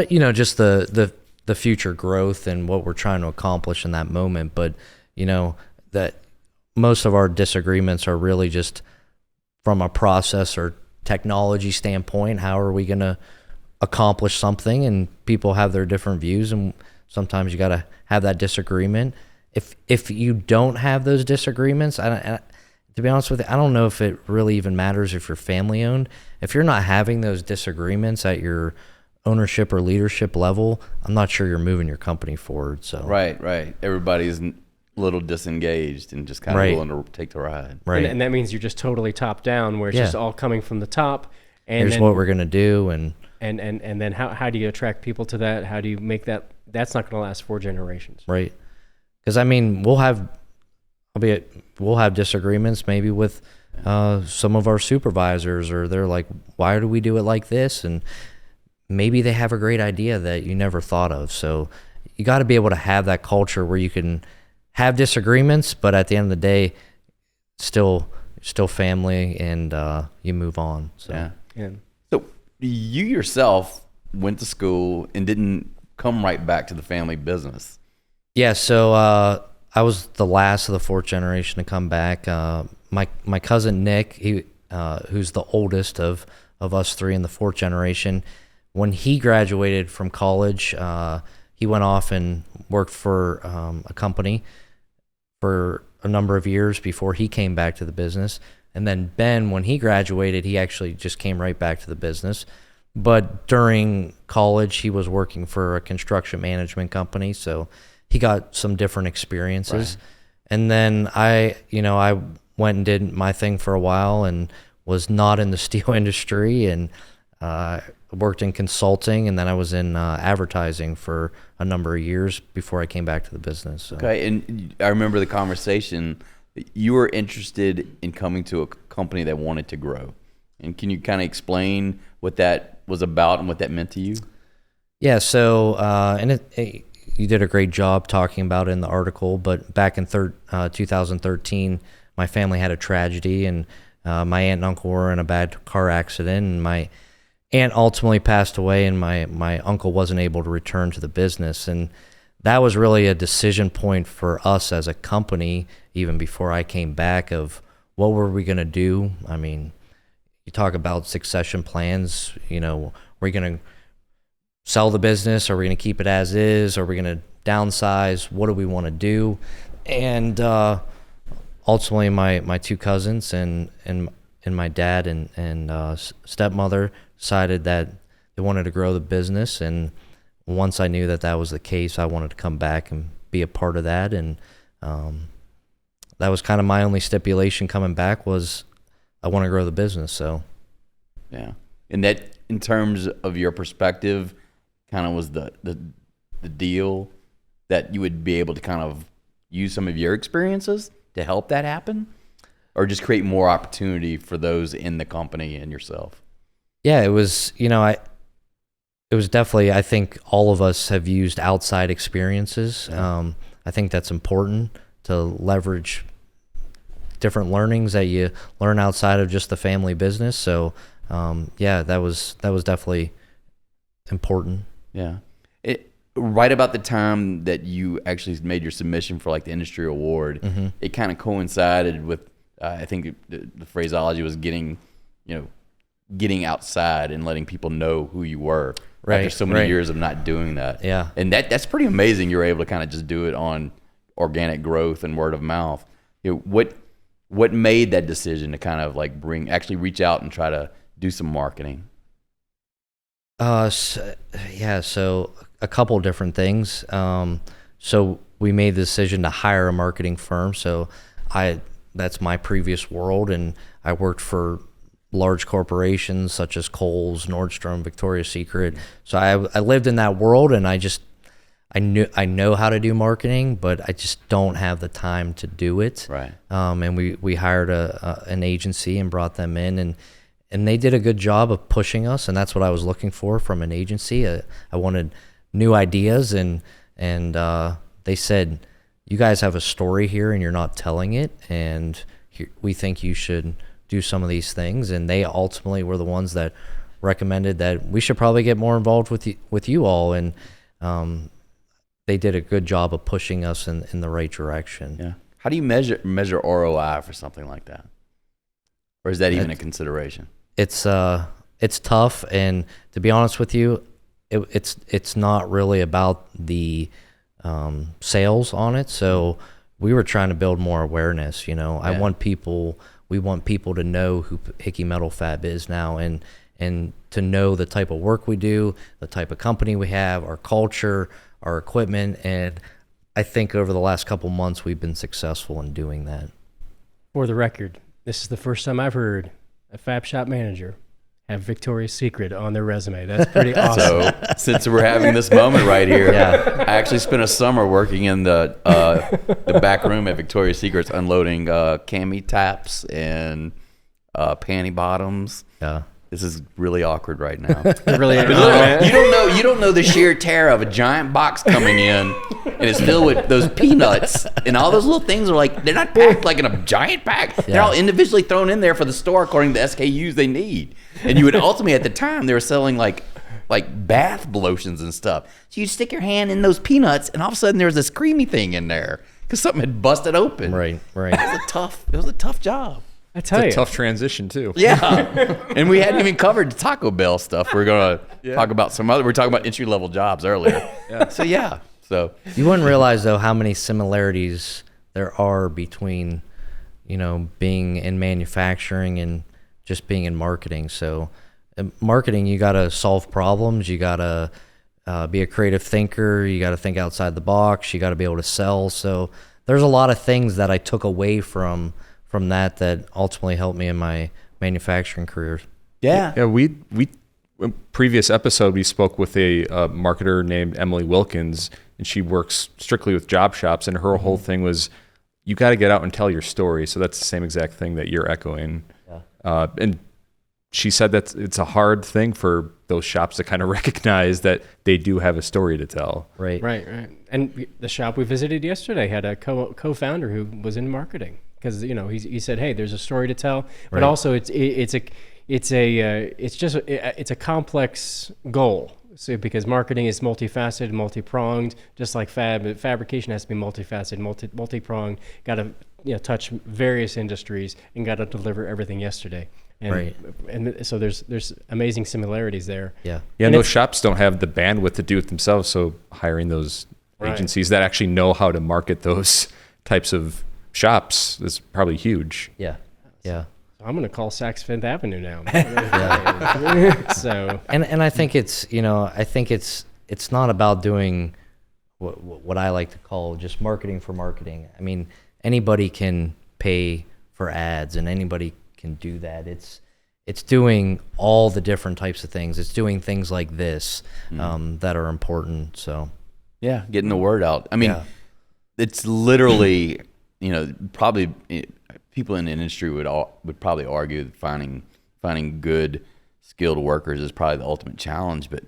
you know, just the future growth and what we're trying to accomplish in that moment. But, you know, that most of our disagreements are really just from a process or technology standpoint. How are we going to accomplish something? And people have their different views, and sometimes you got to have that disagreement. If you don't have those disagreements, to be honest with you, I don't know if it really even matters if you're family owned. If you're not having those disagreements at your ownership or leadership level, I'm not sure you're moving your company forward. So Right. Everybody's a little disengaged and just kind of willing to take the ride. Right. And that means you're just totally top down, where it's just all coming from the top. And here's then, what we're gonna do, and then how do you attract people to that? How do you make that? That's not going to last 4 generations. right. Because I mean, we'll have disagreements maybe with some of our supervisors, or they're like, why do we do it like this? And maybe they have a great idea that you never thought of. So you got to be able to have that culture where you can have disagreements, but at the end of the day, still family, and you move on. So Yeah. So you yourself went to school and didn't come right back to the family business. Yeah, so I was the last of the 4th generation to come back. My cousin Nick, who's the oldest of us 3 in the 4th generation, when he graduated from college, he went off and worked for a company for a number of years before he came back to the business. And then Ben, when he graduated, he actually just came right back to the business. But during college, he was working for a construction management company, so he got some different experiences. Right. And then I went and did my thing for a while and was not in the steel industry, and worked in consulting, and then I was in advertising for a number of years before I came back to the business. So. Okay, and I remember the conversation. You were interested in coming to a company that wanted to grow. And can you kind of explain what that was about and what that meant to you? Yeah, so you did a great job talking about it in the article, but back in 2013, my family had a tragedy, and my aunt and uncle were in a bad car accident, and my aunt ultimately passed away, and my uncle wasn't able to return to the business. And that was really a decision point for us as a company, even before I came back, of what were we going to do? I mean, you talk about succession plans, are we going to sell the business? Are we going to keep it as is? Are we going to downsize? What do we want to do? And ultimately, my 2 cousins and my dad and stepmother decided that they wanted to grow the business. And once I knew that was the case, I wanted to come back and be a part of that. And that was kind of my only stipulation coming back, was I want to grow the business. So, yeah. And that, in terms of your perspective, kind of was the deal that you would be able to kind of use some of your experiences to help that happen, or just create more opportunity for those in the company and yourself? Yeah, it was, it was definitely, I think all of us have used outside experiences. Yeah. I think that's important, to leverage different learnings that you learn outside of just the family business. So, that was definitely important. Yeah. right about the time that you actually made your submission for like the industry award, it kind of coincided with I think the phraseology was getting outside and letting people know who you were after so many years of not doing that. Yeah. And that's pretty amazing. You're able to kind of just do it on organic growth and word of mouth. What made that decision to kind of like actually reach out and try to do some marketing? So a couple different things. So we made the decision to hire a marketing firm. So that's my previous world, and I worked for large corporations such as Kohl's, Nordstrom, Victoria's Secret. So I lived in that world, and I know how to do marketing, but I just don't have the time to do it. Right. And we hired an agency and brought them in, and they did a good job of pushing us, and that's what I was looking for from an agency. I wanted new ideas, and they said, "You guys have a story here, and you're not telling it, and we think you should do some of these things." And they ultimately were the ones that recommended that we should probably get more involved with you all, and they did a good job of pushing us in the right direction. Yeah. How do you measure ROI for something like that? Or is that even a consideration? It's tough, and to be honest with you, it's not really about the sales on it. So we were trying to build more awareness. We want people to know who Hickey Metal Fab is now, and to know the type of work we do, the type of company we have, our culture, our equipment, and I think over the last couple months we've been successful in doing that. For the record, this is the first time I've heard a fab shop manager have Victoria's Secret on their resume. That's pretty awesome. So since we're having this moment right here, Yeah. I actually spent a summer working in the back room at Victoria's Secrets, unloading cami taps and panty bottoms. Yeah. This is really awkward right now. It really is. You don't know the sheer terror of a giant box coming in, and it's filled with those peanuts, and all those little things are like, they're not packed like in a giant pack. They're all individually thrown in there for the store according to the SKUs they need. And you would ultimately, at the time, they were selling like bath lotions and stuff. So you'd stick your hand in those peanuts, and all of a sudden there was this creamy thing in there because something had busted open. Right. It was a tough job. I tell you. It's a tough transition too. Yeah. And we hadn't even covered the Taco Bell stuff. We're going to talk about we're talking about entry-level jobs earlier. So You wouldn't realize, though, how many similarities there are between, being in manufacturing and just being in marketing. So in marketing, you got to solve problems. You got to be a creative thinker. You got to think outside the box. You got to be able to sell. So there's a lot of things that I took away from that ultimately helped me in my manufacturing career. Yeah. We in previous episode we spoke with a marketer named Emily Wilkins, and she works strictly with job shops, and her whole thing was, you got to get out and tell your story. So that's the same exact thing that you're echoing. Yeah. And she said that it's a hard thing for those shops to kind of recognize that they do have a story to tell. Right. And the shop we visited yesterday had a co-founder who was in marketing, because he said, hey, there's a story to tell, but also it's a complex goal. So because marketing is multifaceted, multi-pronged, just like fabrication has to be multifaceted, multi-pronged. Got to touch various industries and got to deliver everything yesterday. And so there's amazing similarities there. Yeah. And those shops don't have the bandwidth to do it themselves. So hiring those agencies that actually know how to market those types of shops is probably huge. Yeah. I'm going to call Saks Fifth Avenue now. So and I think it's not about doing what I like to call just marketing for marketing. I mean, anybody can pay for ads, and anybody can do that. It's doing all the different types of things. It's doing things like this that are important. So yeah, getting the word out. I mean, it's literally, probably people in the industry would probably argue that finding good skilled workers is probably the ultimate challenge. But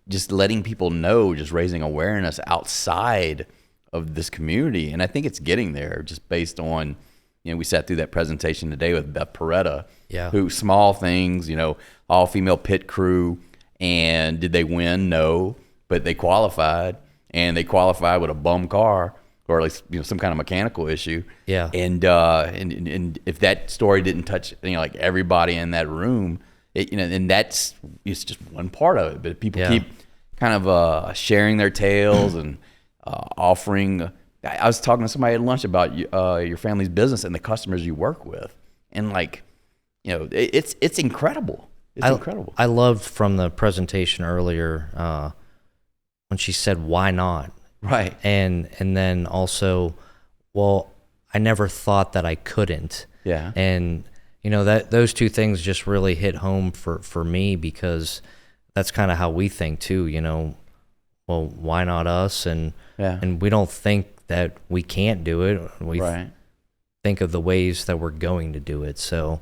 just letting people know, just raising awareness outside of this community, and I think it's getting there just based on. We sat through that presentation today with Beth Peretta, who small things, all female pit crew, and did they win? No. but they qualified, and they qualified with a bum car, or at least some kind of mechanical issue. Yeah. And if that story didn't touch like everybody in that room, and it's just one part of it. But people keep kind of sharing their tales and offering. I was talking to somebody at lunch about your family's business and the customers you work with, and it's incredible. It's incredible. I loved from the presentation earlier when she said, "Why not?" Right. And then also, well, I never thought that I couldn't. Yeah. And that those two things just really hit home for me, because that's kind of how we think too. Well, why not us? And we don't think that we can't do it. We think of the ways that we're going to do it. So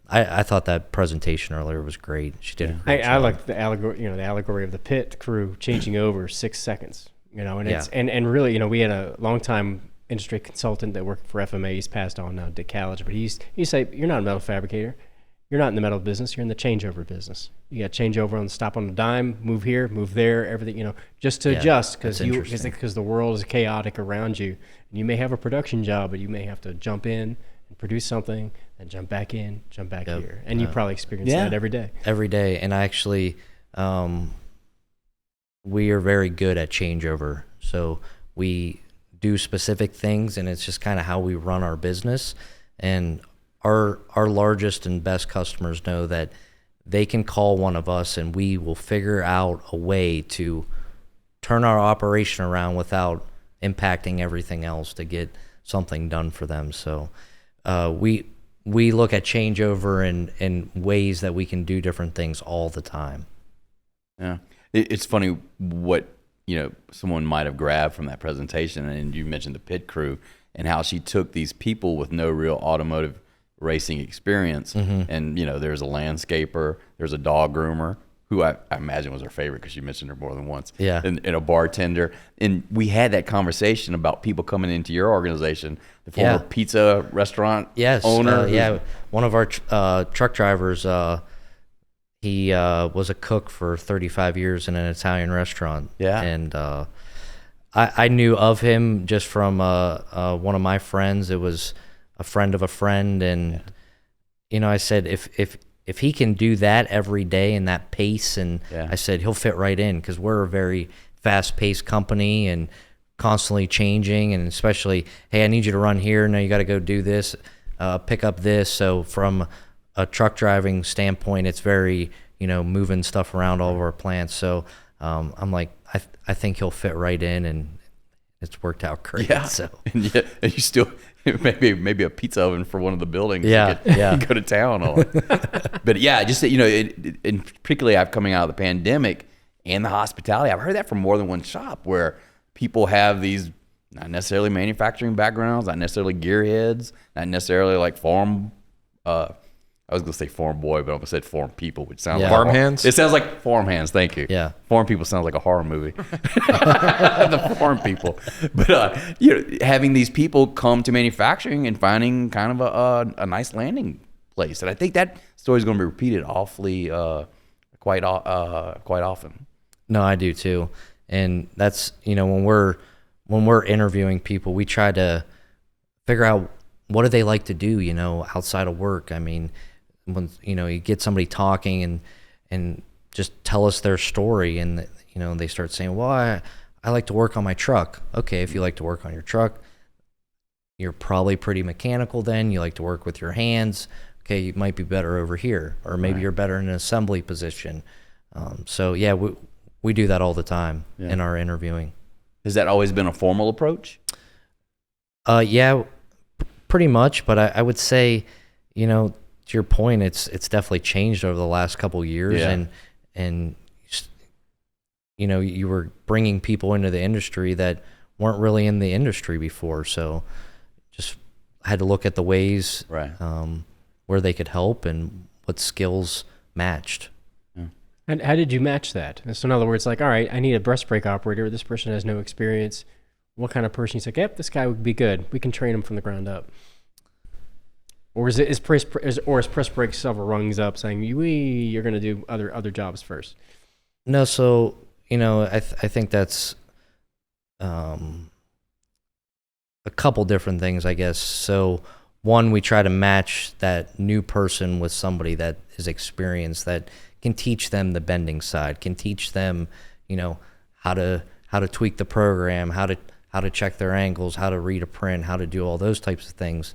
I thought that presentation earlier was great. She did a great job. I like the allegory, the allegory of the pit crew changing over 6 seconds. And it's and really, we had a longtime industry consultant that worked for FMA. He's passed on now, Dick College, but he say, "You're not a metal fabricator. You're not in the metal business. You're in the changeover business. You got changeover on stop on a dime, move here, move there, everything. Just to adjust because the world is chaotic around you. And you may have a production job, but you may have to jump in and produce something, and jump back in, jump back here. And you probably experience that every day. Every day, and actually, we are very good at changeover. So we do specific things, and it's just kind of how we run our business. And our largest and best customers know that they can call one of us, and we will figure out a way to turn our operation around without impacting everything else to get something done for them. So we look at changeover and ways that we can do different things all the time. Yeah. It's funny what someone might have grabbed from that presentation, and you mentioned the pit crew and how she took these people with no real automotive racing experience, and there's a landscaper, there's a dog groomer who I imagine was her favorite because you mentioned her more than once, and a bartender, and we had that conversation about people coming into your organization, the former pizza restaurant owner. One of our truck drivers, he was a cook for 35 years in an Italian restaurant. Yeah. And I knew of him just from one of my friends. It was a friend of a friend. And, I said, if he can do that every day in that pace, and I said, he'll fit right in, because we're a very fast-paced company and constantly changing. And especially, hey, I need you to run here. No, you got to go do this, pick up this. So from a truck driving standpoint, it's very, moving stuff around all of our plants. So I'm like, I think he'll fit right in, and it's worked out great. Yeah. So and you still maybe a pizza oven for one of the buildings. Yeah. You go to town on. But just and particularly I've coming out of the pandemic and the hospitality, I've heard that from more than one shop where people have these not necessarily manufacturing backgrounds, not necessarily gearheads, not necessarily like farm. I was going to say farm boy, but I almost said farm people, which sounds like farm hands. It sounds like farm hands. Thank you. Yeah. Farm people sounds like a horror movie. The farm people, but having these people come to manufacturing and finding kind of a nice landing place, and I think that story is going to be repeated awfully quite often. No, I do too, and that's when we're interviewing people, we try to figure out what do they like to do, outside of work. I mean, when you get somebody talking and just tell us their story, and they start saying, well, I like to work on my truck. Okay, if you like to work on your truck, you're probably pretty mechanical. Then you like to work with your hands. Okay, you might be better over here, or maybe you're better in an assembly position. So we do that all the time in our interviewing. Has that always been a formal approach? Pretty much, but I would say, to your point, it's definitely changed over the last couple of years, and you were bringing people into the industry that weren't really in the industry before, so just had to look at the ways where they could help and what skills matched. And how did you match that? So in other words, like, all right, I need a breast brake operator. This person has no experience. What kind of person? He's like, yep, this guy would be good. We can train him from the ground up. Or is press brake several rungs up, saying you're going to do other jobs first? No, so I think that's a couple different things, I guess. So one, we try to match that new person with somebody that is experienced, that can teach them the bending side, can teach them, how to tweak the program, how to check their angles, how to read a print, how to do all those types of things.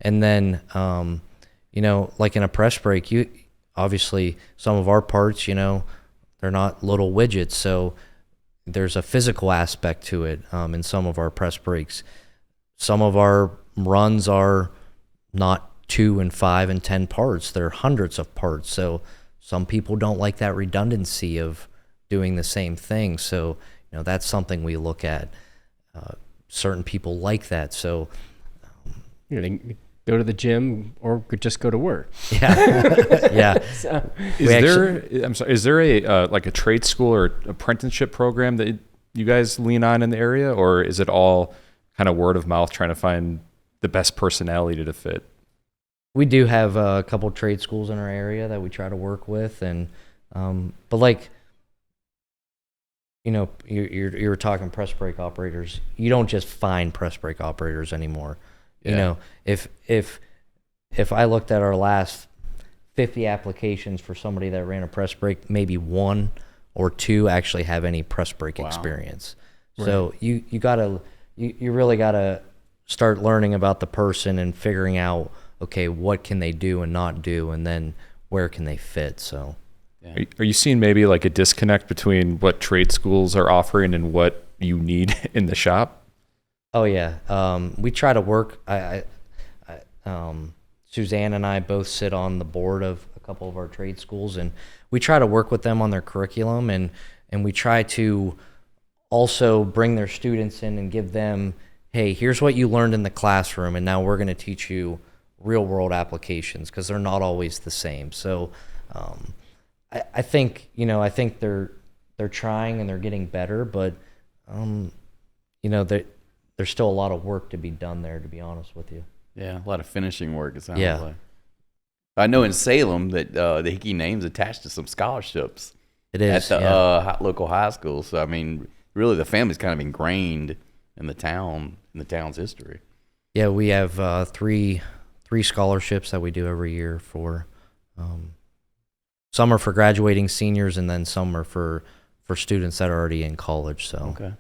And then, like in a press brake, obviously some of our parts, they're not little widgets, so there's a physical aspect to it in some of our press brakes. Some of our runs are not 2 and 5 and 10 parts. They're hundreds of parts. So some people don't like that redundancy of doing the same thing. So, that's something we look at. Certain people like that. So, they can go to the gym or could just go to work. Yeah. Yeah. So, Is there a like a trade school or apprenticeship program that you guys lean on in the area, or is it all kind of word of mouth, trying to find the best personality to fit? We do have a couple trade schools in our area that we try to work with, and but like, you were talking press brake operators. You don't just find press brake operators anymore. Yeah. If I looked at our last 50 applications for somebody that ran a press brake, maybe 1 or 2 actually have any press brake experience. Right. So you really gotta start learning about the person and figuring out, okay, what can they do and not do, and then where can they fit. So are you seeing maybe like a disconnect between what trade schools are offering and what you need in the shop? Oh yeah. We try to work. Suzanne and I both sit on the board of a couple of our trade schools, and we try to work with them on their curriculum, and we try to also bring their students in and give them, hey, here's what you learned in the classroom, and now we're going to teach you real world applications, because they're not always the same. So I think they're trying and they're getting better, but there's still a lot of work to be done there, to be honest with you. Yeah, a lot of finishing work, it sounds like. I know in Salem that the Hickey name's attached to some scholarships. It is. At the local high school. So, I mean, really the family's kind of ingrained in the town's history. Yeah, we have three scholarships that we do every year for, some are for graduating seniors, and then some are for students that are already in college. So okay.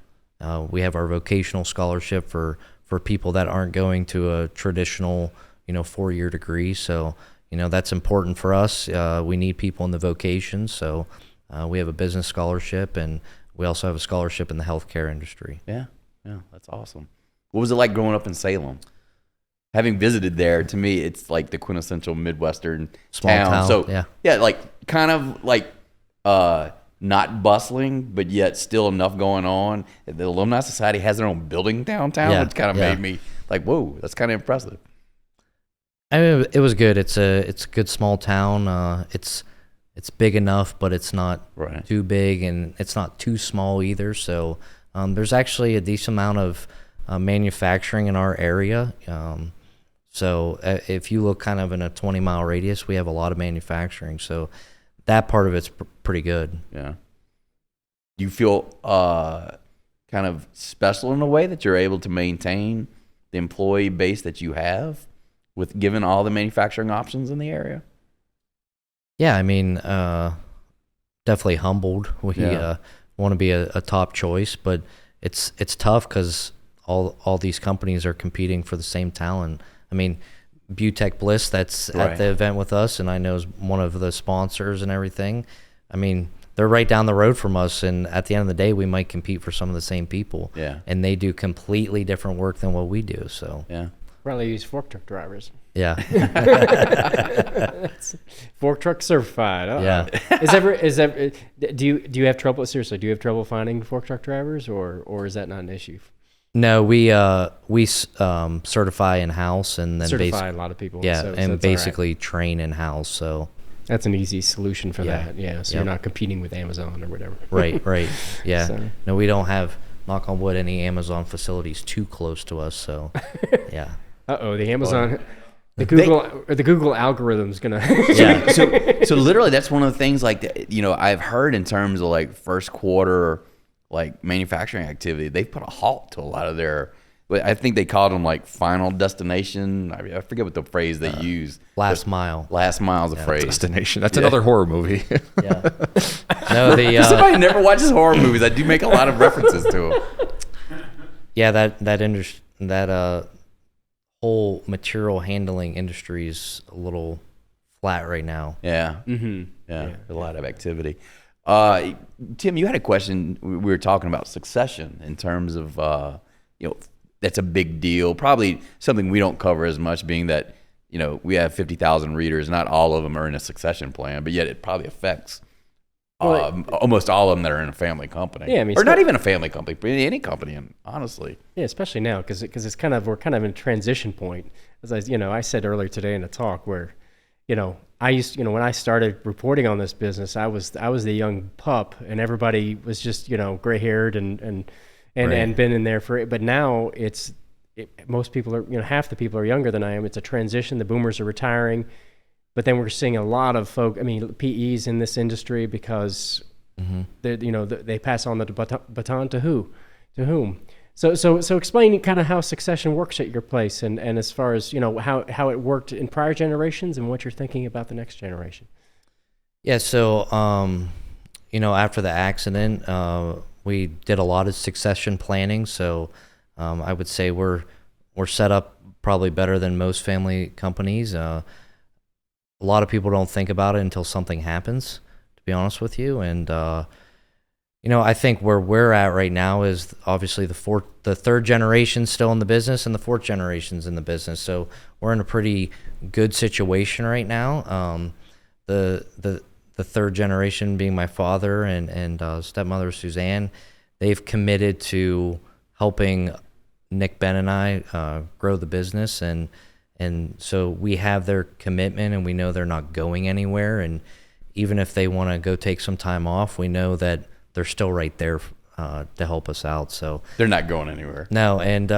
We have our vocational scholarship for people that aren't going to a traditional, 4-year degree. So, that's important for us. We need people in the vocations. So we have a business scholarship, and we also have a scholarship in the healthcare industry. Yeah, that's awesome. What was it like growing up in Salem? Having visited there, to me, it's like the quintessential Midwestern small town. So yeah, like kind of like not bustling, but yet still enough going on. The Alumni Society has their own building downtown, which kind of made me like, whoa, that's kind of impressive. I mean, it was good. It's a good small town. It's big enough, but it's not too big, and it's not too small either. So there's actually a decent amount of manufacturing in our area. So if you look kind of in a 20-mile radius, we have a lot of manufacturing. So that part of it's pretty good. Yeah. Do you feel kind of special in a way that you're able to maintain the employee base that you have with given all the manufacturing options in the area? Yeah, I mean, definitely humbled. We want to be a top choice, but it's tough because all these companies are competing for the same talent. I mean, Butech Bliss, that's at the event with us, and I know is one of the sponsors and everything. I mean, they're right down the road from us, and at the end of the day, we might compete for some of the same people. Yeah. And they do completely different work than what we do. So yeah, probably use fork truck drivers. Yeah. Fork truck certified. Yeah. Do you have trouble? Seriously, do you have trouble finding fork truck drivers, or is that not an issue? No, we certify in house, and then certify a lot of people. Yeah, so and basically train in house. So that's an easy solution for that. Yeah, so you're not competing with Amazon or whatever. Right. Yeah. So. No, we don't have, knock on wood, any Amazon facilities too close to us. So yeah. The Amazon. The Google algorithm's gonna. Yeah. So literally, that's one of the things I've heard in terms of like first quarter like manufacturing activity. They've put a halt to a lot of their. I think they called them like final destination. I forget what the phrase they use. Last mile. Last mile is the phrase. Destination. That's another horror movie. Yeah. No, somebody never watches horror movies. I do make a lot of references to them. Yeah, that whole material handling industry is a little flat right now. Yeah. Mm-hmm. Yeah. A lot of activity. Tim, you had a question. We were talking about succession in terms of that's a big deal. Probably something we don't cover as much, being that we have 50,000 readers. Not all of them are in a succession plan, but yet it probably affects almost all of them that are in a family company. Yeah, I mean, or not even a family company, but any company, honestly. Yeah, especially now because it's we're kind of in a transition point. As I said earlier today in a talk where, I used when I started reporting on this business, I was the young pup, and everybody was just gray haired and been in there for it. But now most people are, half the people are younger than I am. It's a transition. The boomers are retiring, but then we're seeing a lot of PEs in this industry because they pass on the baton to whom. So explain kind of how succession works at your place and as far as, how it worked in prior generations and what you're thinking about the next generation. Yeah. So, after the accident, we did a lot of succession planning, so I would say we're set up probably better than most family companies. A lot of people don't think about it until something happens, to be honest with you. And I think where we're at right now is obviously the third generation still in the business and the fourth generation's in the business. So we're in a pretty good situation right now. The third generation being my father and stepmother Suzanne, they've committed to helping Nick, Ben, and I grow the business, and so we have their commitment, and we know they're not going anywhere. And even if they want to go take some time off, we know that they're still right there to help us out. So they're not going anywhere. No, and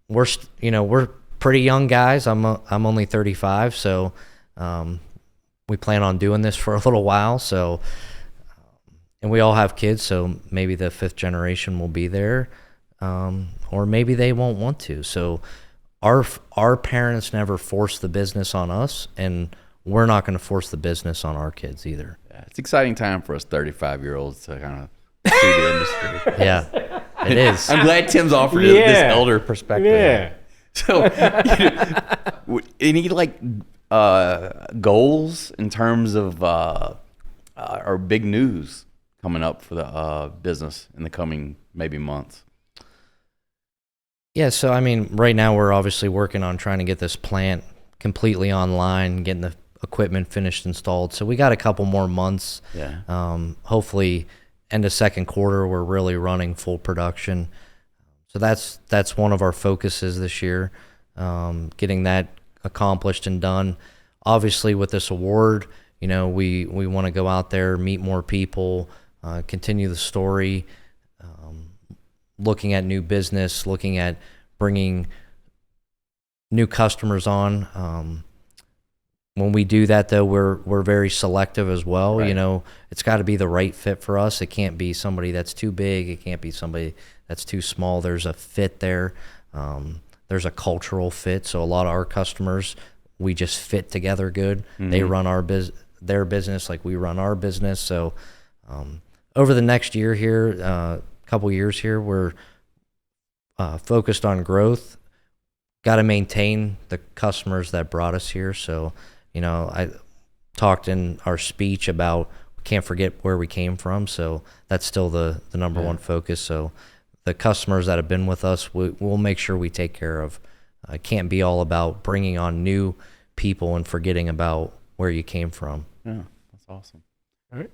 we're pretty young guys. I'm only 35, so. We plan on doing this for a little while, so and we all have kids, so maybe the fifth generation will be there, or maybe they won't want to. So our parents never forced the business on us, and we're not going to force the business on our kids either. Yeah, it's an exciting time for us 35-years-olds to kind of see the industry. Yeah, it is. I'm glad Tim's offered this elder perspective. Yeah. So, any goals in terms of or big news coming up for the business in the coming maybe months? Yeah, so right now we're obviously working on trying to get this plant completely online, getting the equipment finished, installed. So we got a couple more months. Yeah. Hopefully end of second quarter we're really running full production. So that's one of our focuses this year, getting that accomplished and done. Obviously, with this award, we want to go out there, meet more people, continue the story, looking at new business, looking at bringing new customers on. When we do that, though, we're very selective as well. Right. It's got to be the right fit for us. It can't be somebody that's too big. It can't be somebody that's too small. There's a fit there. There's a cultural fit. So a lot of our customers, we just fit together good. Mm-hmm. They run their business like we run our business. So over the next year here, couple years here, we're focused on growth. Got to maintain the customers that brought us here. So, I talked in our speech about we can't forget where we came from. So that's still the number one focus. So the customers that have been with us, we'll make sure we take care of. It can't be all about bringing on new people and forgetting about where you came from. Yeah, that's awesome. All right.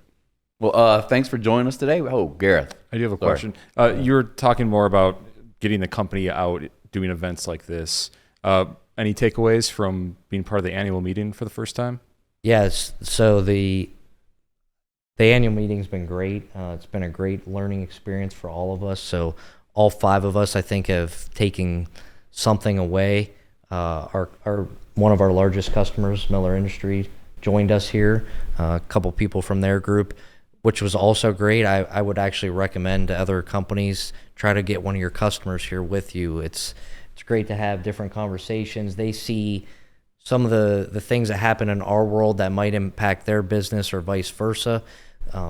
Well, thanks for joining us today. Oh, Gareth. I do have a question. You were talking more about getting the company out, doing events like this. Any takeaways from being part of the annual meeting for the first time? Yes. So the annual meeting's been great. It's been a great learning experience for all of us. So all 5 of us, I think, have taken something away. our one of our largest customers, Miller Industry, joined us here. A couple people from their group, which was also great. I would actually recommend to other companies, try to get one of your customers here with you. It's great to have different conversations. They see some of the things that happen in our world that might impact their business or vice versa.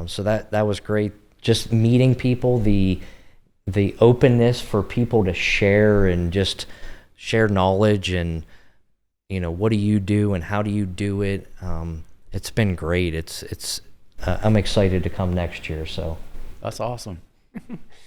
So that was great. Just meeting people, the openness for people to share and just share knowledge and, what do you do and how do you do it? It's been great. It's I'm excited to come next year. So that's awesome.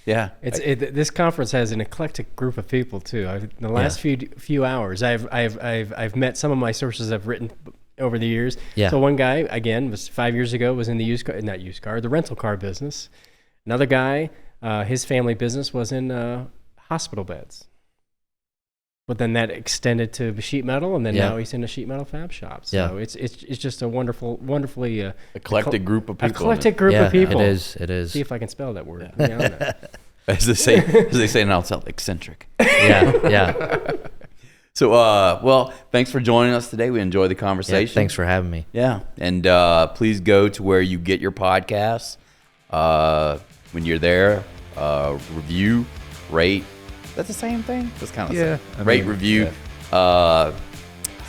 Yeah, this conference has an eclectic group of people too. In the last few hours, I've met some of my sources I've written over the years. Yeah. So one guy, again, was 5 years ago, was in the the rental car business. Another guy, his family business was in hospital beds. But then that extended to sheet metal, and then now he's in a sheet metal fab shop. So it's just a wonderfully eclectic group of people. Eclectic group of people. It is. See if I can spell that word. As they say now, it's eccentric. Yeah. So, well, thanks for joining us today. We enjoyed the conversation. Yeah, thanks for having me. Yeah, and please go to where you get your podcasts. When you're there, review, rate. That's the same thing. That's kind of the same. Rate, review,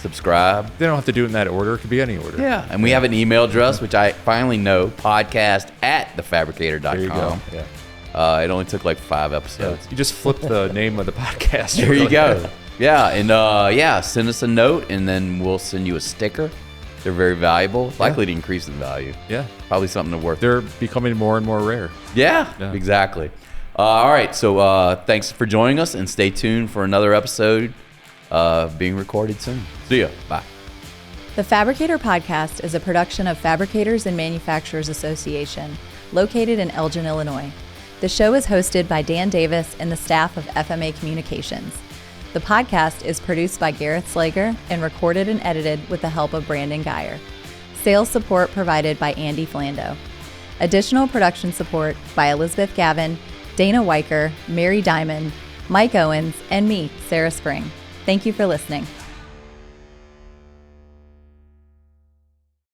subscribe. They don't have to do it in that order. It could be any order. Yeah, and we have an email address, which I finally know, podcast@thefabricator.com. There you go. Yeah. It only took like 5 episodes. You just flip the name of the podcast. There you go. Yeah, and send us a note, and then we'll send you a sticker. They're very valuable, likely to increase in value. Yeah. Probably something to worth. They're becoming more and more rare. Yeah. Exactly. All right, so thanks for joining us, and stay tuned for another episode being recorded soon. See ya. Bye. The Fabricator Podcast is a production of Fabricators and Manufacturers Association, located in Elgin, Illinois. The show is hosted by Dan Davis and the staff of FMA Communications. The podcast is produced by Gareth Slager and recorded and edited with the help of Brandon Geyer. Sales support provided by Andy Flando. Additional production support by Elizabeth Gavin, Dana Weicker, Mary Diamond, Mike Owens, and me, Sarah Spring. Thank you for listening.